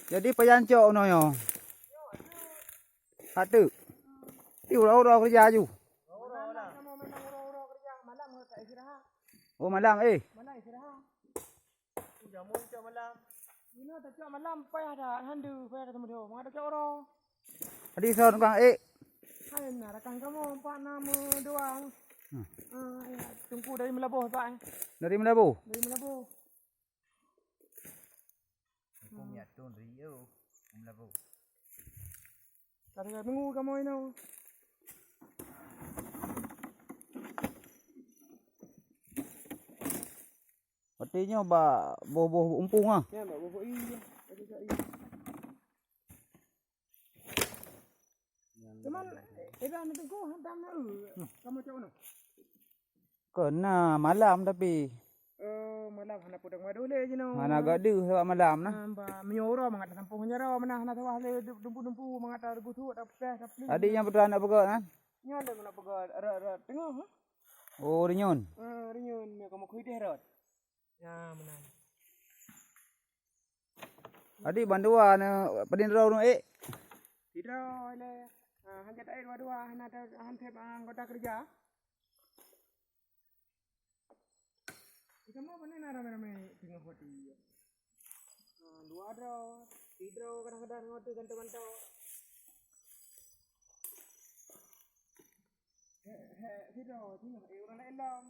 Jadi pejancok no yo. Satu. Ti ura-ura kerja ju. Oh malam Malam istirahat. Jamu cak malam. Ini tak cak malam payah dah handu payah dah temu dia. Mengada cak orang. Adi so tukang Hai nak rakan kamu 4 nama doang. Ya, tunggu dari Melabuh tak Dari Melabu. Dari Melabuh. Punya tun Rio Melabu. Kata minggu kamu ini. Artinya ba boh umpung ah. Ya, mbak bobo iya. Ada cak iya. Cuman dah nak tunggu hantam nak. Kamu cak mana? Kena malam tapi Malam hana pudang madu le je no. mana gadu sebab malam nah. Ba mioro mangata sampung nyara mana hana tawah le dumpu-dumpu mangata regu tu tak peh. Adik yang betul nak pegang kan? Nyala mana pegat rat tengah ha. Oh rinyon. Rinyun me kamu kui deh rat. Ya menan. Adik banduan pedindra no Tidak le. Hanjat air dua-dua hana ada hantep anggota kerja. Kamu apa ni ramai-ramai tengah hoti. Dua draw, tiga kadang-kadang hoti gantau-gantau. Tiga, tengah orang lain lah.